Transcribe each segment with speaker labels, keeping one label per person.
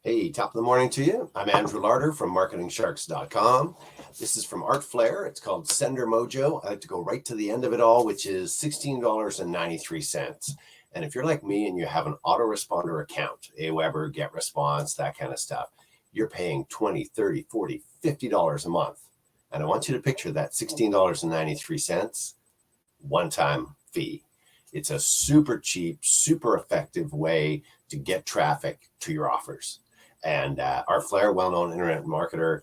Speaker 1: Hey, top of the morning to you. I'm Andrew Larder from marketingsharks.com. This is from Art Flair. It's called Sender MOJO. I like to go right to the end of it all, which is $16.93. And if you're like me and you have an autoresponder account, AWeber, GetResponse, that kind of stuff, you're paying $20, $30, $40, $50 a month. And I want you to picture that $16.93 one-time fee. It's a super cheap, super effective way to get traffic to your offers. And Art Flair, well-known internet marketer,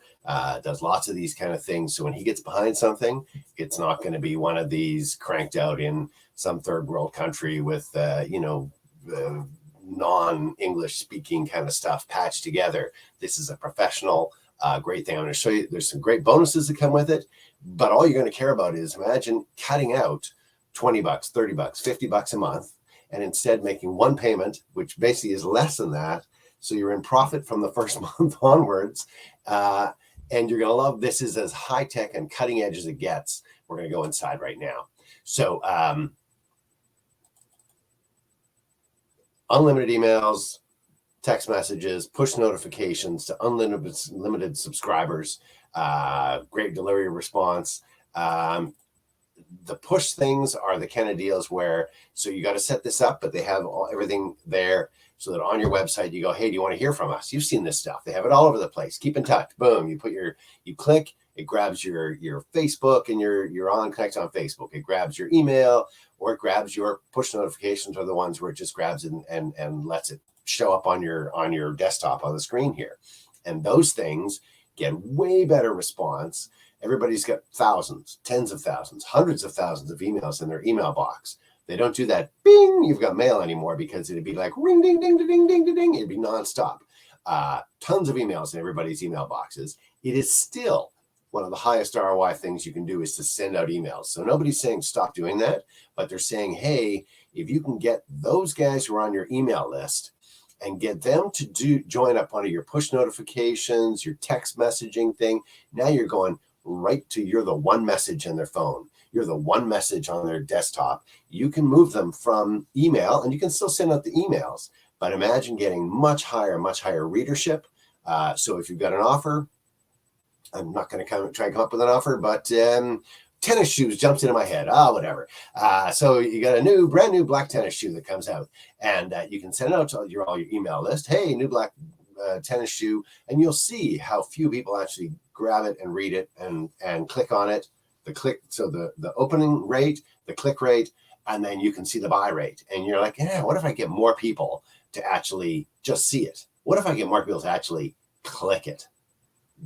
Speaker 1: does lots of these kind of things. So when he gets behind something, it's not going to be one of these cranked out in some third world country with, non-English speaking kind of stuff patched together. This is a professional, great thing. I'm going to show you. There's some great bonuses that come with it. But all you're going to care about is imagine cutting out $20, $30, $50 a month, and instead making one payment, which basically is less than that. So you're in profit from the first month onwards, and you're going to love this. Is as high tech and cutting edge as it gets. We're going to go inside right now. So unlimited emails, text messages, push notifications to unlimited subscribers, great delivery response. The push things are the kind of deals where, so you got to set this up, but they have everything there so that on your website you go, hey, do you want to hear from us? You've seen this stuff. They have it all over the place. Keep in touch. Boom. You click, it grabs your Facebook and you're on connect on Facebook. It grabs your email or it grabs your push notifications are the ones where it just grabs it and lets it show up on your desktop on the screen here. And those things get way better response. Everybody's got thousands, tens of thousands, hundreds of thousands of emails in their email box. They don't do that bing, you've got mail anymore, because it'd be like ring, ding, ding, ding, ding, ding, ding, ding. It'd be nonstop. Tons of emails in everybody's email boxes. It is still one of the highest ROI things you can do is to send out emails. So nobody's saying stop doing that, but they're saying, hey, if you can get those guys who are on your email list and get them to join up on your push notifications, your text messaging thing, now you're going right to you're the one message in their phone. You're the one message on their desktop. You can move them from email and you can still send out the emails, but imagine getting much higher readership. So if you've got an offer, I'm not going to try and come up with an offer, but tennis shoes jumps into my head. Whatever. So you got a brand new black tennis shoe that comes out and you can send it out to all your email list. Hey, new black tennis shoe. And you'll see how few people actually grab it and read it and click on it. So the opening rate, the click rate, and then you can see the buy rate. And you're like, yeah, what if I get more people to actually just see it? What if I get more people to actually click it?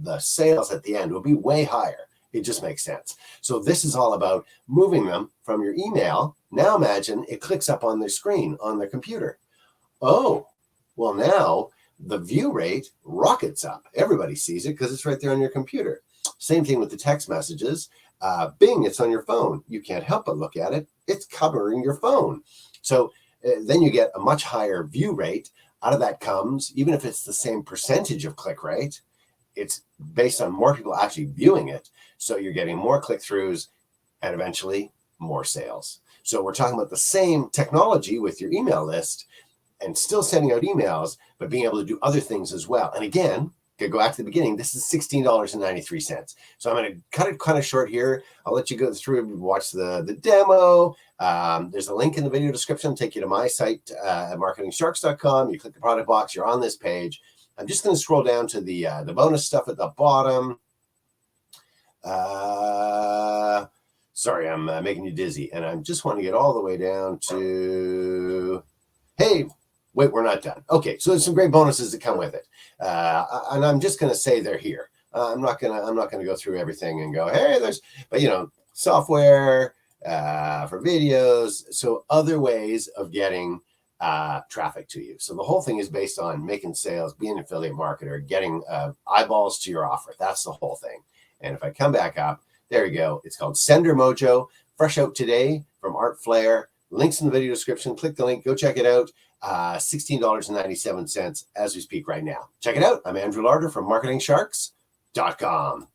Speaker 1: The sales at the end will be way higher. It just makes sense. So this is all about moving them from your email. Now imagine it clicks up on their screen on their computer. Oh, well, now the view rate rockets up. Everybody sees it because it's right there on your computer. Same thing with the text messages. Bing, it's on your phone. You can't help but look at it. It's covering your phone. So then you get a much higher view rate. Out of that comes, even if it's the same percentage of click rate, it's based on more people actually viewing it. So you're getting more click-throughs and eventually more sales. So we're talking about the same technology with your email list and still sending out emails, but being able to do other things as well. And again, to go back to the beginning, this is $16.93. So I'm going to cut it kind of short here. I'll let you go through and watch the demo. There's a link in the video description, take you to my site at marketingsharks.com. You click the product box, you're on this page. I'm just going to scroll down to the bonus stuff at the bottom. Sorry, I'm making you dizzy. And I just want to get all the way down to, hey, wait, we're not done. Okay, so there's some great bonuses that come with it. And I'm just going to say they're here. I'm not going to go through everything and go, hey, but software for videos. So other ways of getting traffic to you. So the whole thing is based on making sales, being an affiliate marketer, getting eyeballs to your offer. That's the whole thing. And if I come back up, there you go. It's called Sender MOJO, fresh out today from Art Flair. Links in the video description. Click the link. Go check it out. $16.97 as we speak right now. Check it out. I'm Andrew Larder from marketingsharks.com.